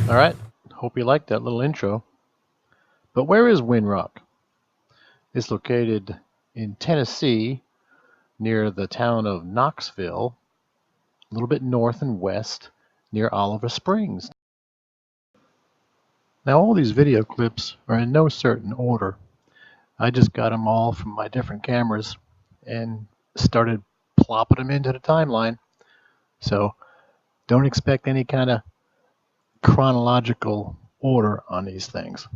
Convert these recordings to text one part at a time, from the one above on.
Alright, hope you liked that little intro. But where is Windrock? It's located in Tennessee near the town of Knoxville, a little bit north and west near Oliver Springs. Now all these video clips are in no certain order. I just got them all from my different cameras and started plopping them into the timeline. So don't expect any kind of chronological order on these things.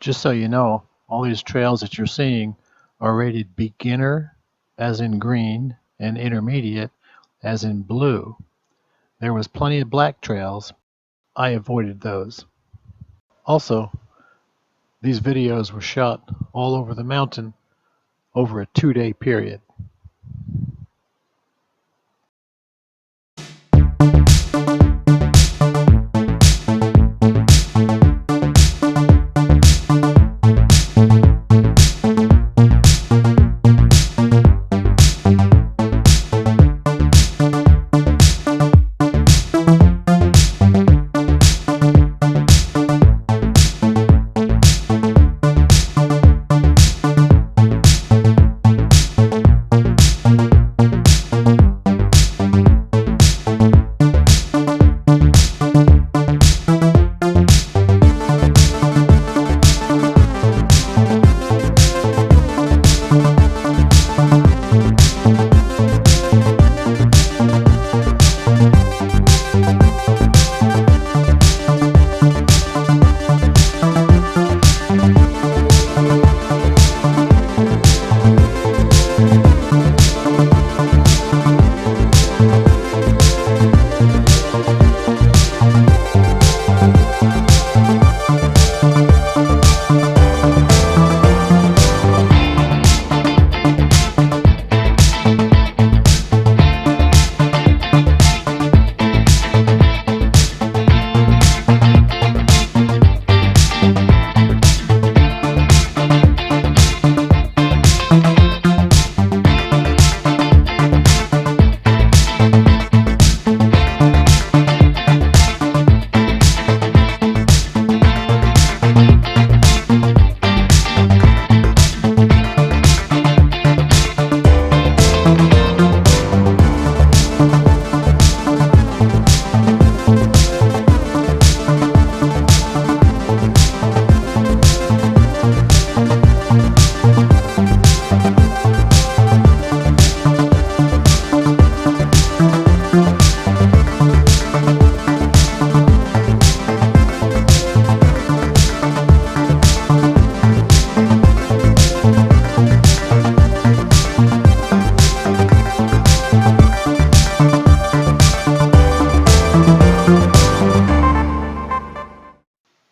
Just so you know, all these trails that you're seeing are rated beginner, as in green, and intermediate, as in blue. There was plenty of black trails. I avoided those. Also, these videos were shot all over the mountain over a 2-day period.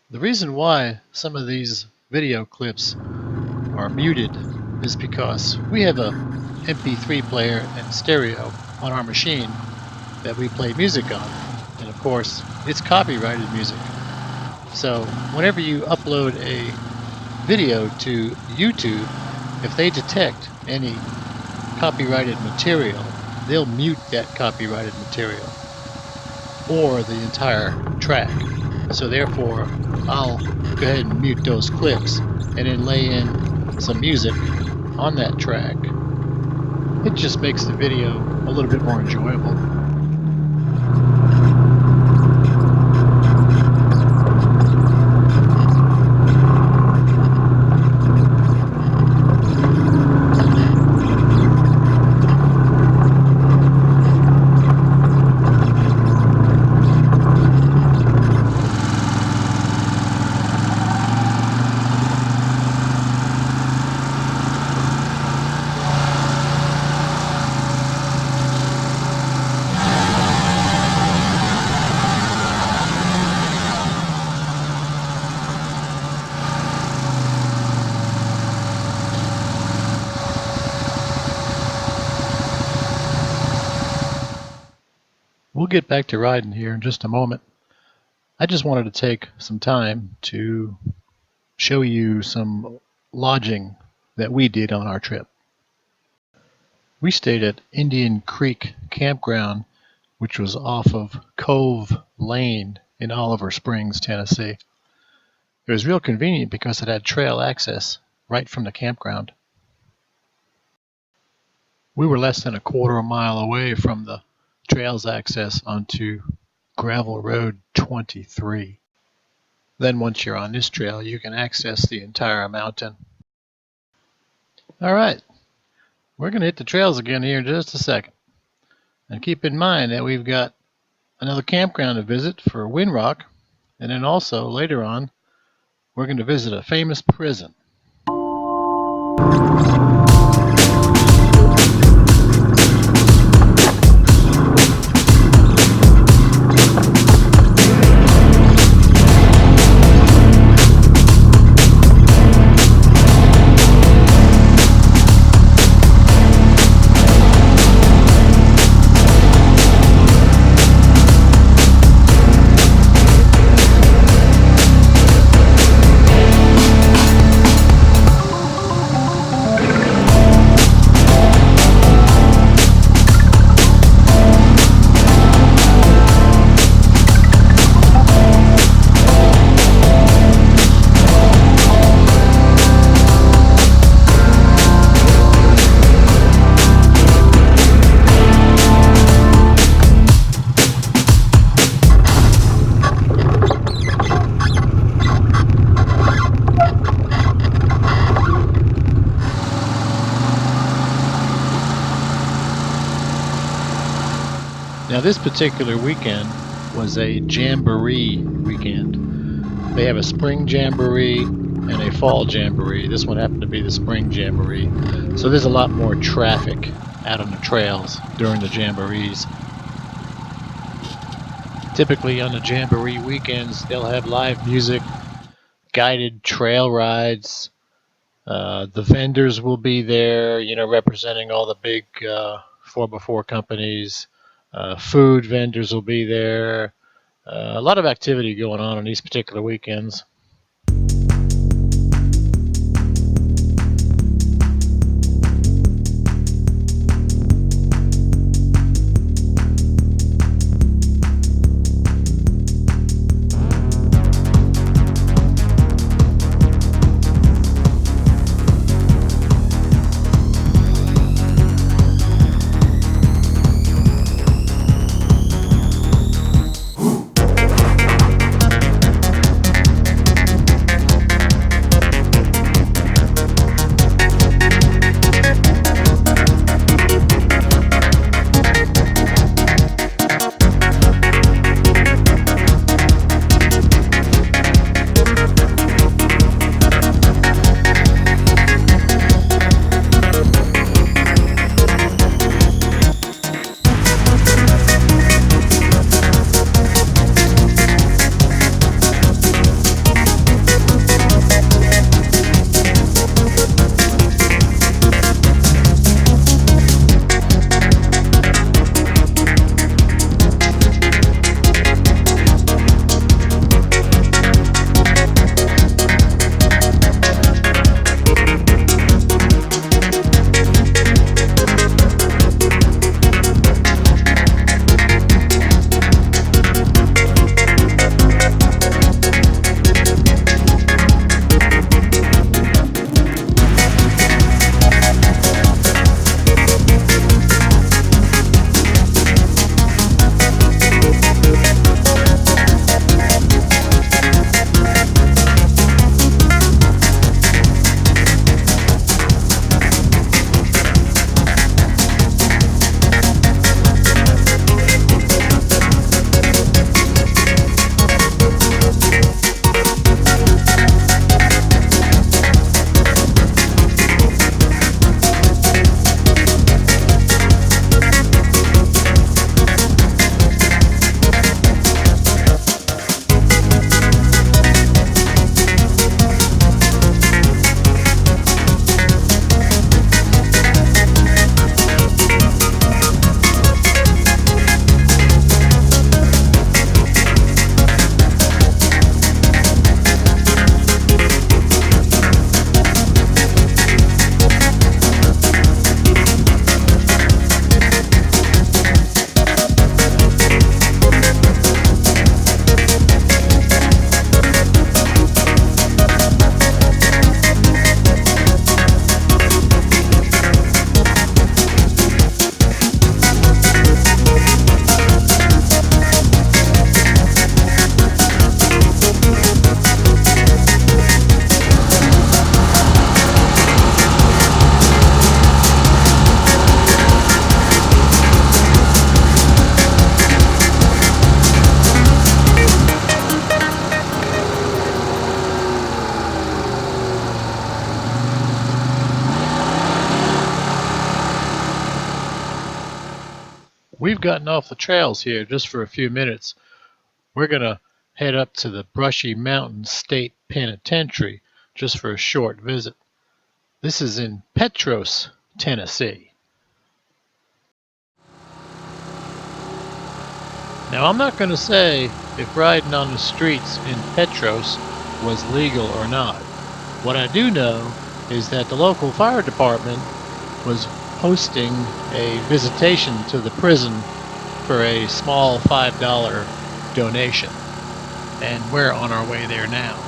The reason why some of these video clips are muted is because we have a MP3 player and stereo on our machine that we play music on, and of course it's copyrighted music. So whenever you upload a video to YouTube, if they detect any copyrighted material, they'll mute that copyrighted material or the entire track. So therefore, I'll go ahead and mute those clips and then lay in some music on that track. It just makes the video a little bit more enjoyable. We'll get back to riding here in just a moment. I just wanted to take some time to show you some lodging that we did on our trip. We stayed at Indian Creek Campground, which was off of Cove Lane in Oliver Springs, Tennessee. It was real convenient because it had trail access right from the campground. We were less than a quarter mile away from the trails access onto Gravel Road 23. Then once you're on this trail, you can access the entire mountain. All right, we're going to hit the trails again here in just a second. And keep in mind that we've got another campground to visit for Windrock, and then also later on, we're going to visit a famous prison. Now this particular weekend was a jamboree weekend. They have a spring jamboree and a fall jamboree. This one happened to be the spring jamboree. So there's a lot more traffic out on the trails during the jamborees. Typically on the jamboree weekends, they'll have live music, guided trail rides. The vendors will be there, representing all the big 4x4 companies. Food vendors will be there. A lot of activity going on these particular weekends. we've gotten off the trails here just for a few minutes. We're going to head up to the Brushy Mountain State Penitentiary just for a short visit. This is in Petros, Tennessee. Now, I'm not going to say if riding on the streets in Petros was legal or not. What I do know is that the local fire department was hosting a visitation to the prison for a small $5 donation, and we're on our way there now.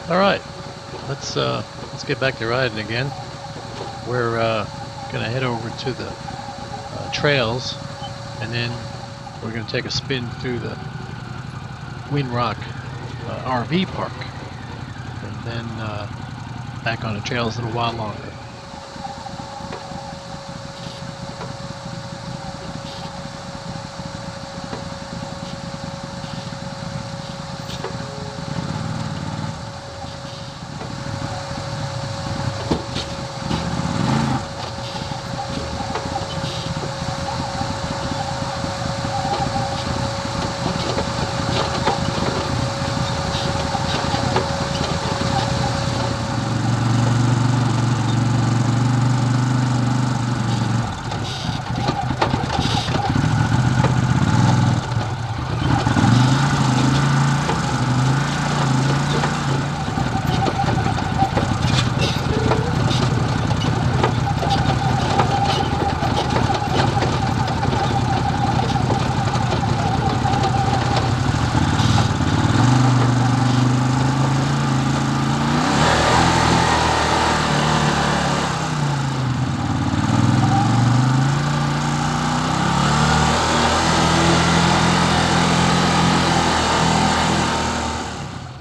All right, let's get back to riding again. We're gonna head over to the trails, and then we're gonna take a spin through the Windrock RV park, and then back on the trails a little while longer.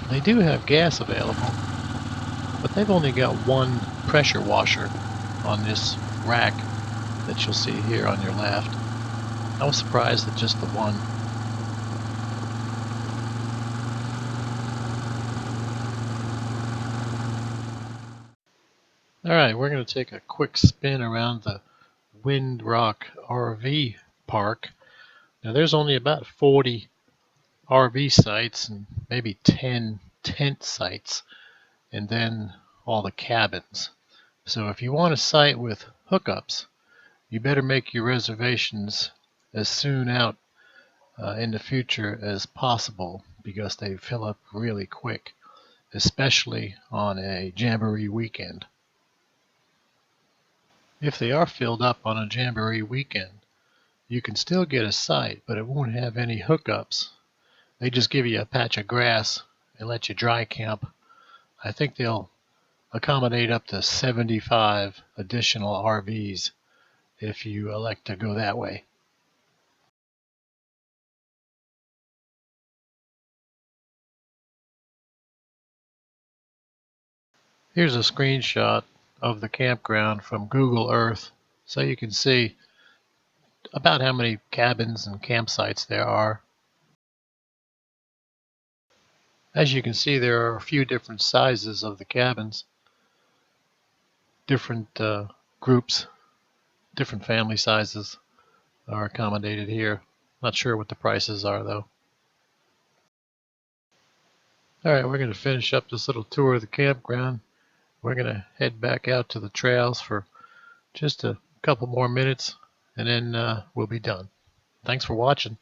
They do have gas available, but they've only got one pressure washer on this rack that you'll see here on your left. I was surprised at just the one. Alright, we're going to take a quick spin around the Windrock RV park. Now there's only about 40 RV sites and maybe 10 tent sites, and then all the cabins. So if you want a site with hookups, you better make your reservations as soon out in the future as possible, because they fill up really quick, especially on a Jamboree weekend. If they are filled up on a Jamboree weekend, you can still get a site, but it won't have any hookups. They just give you a patch of grass and let you dry camp. I think they'll accommodate up to 75 additional RVs if you elect to go that way. Here's a screenshot of the campground from Google Earth so you can see about how many cabins and campsites there are. As you can see, there are a few different sizes of the cabins, different groups, different family sizes are accommodated here. Not sure what the prices are though. Alright, we're going to finish up this little tour of the campground. We're going to head back out to the trails for just a couple more minutes and then we'll be done. Thanks for watching.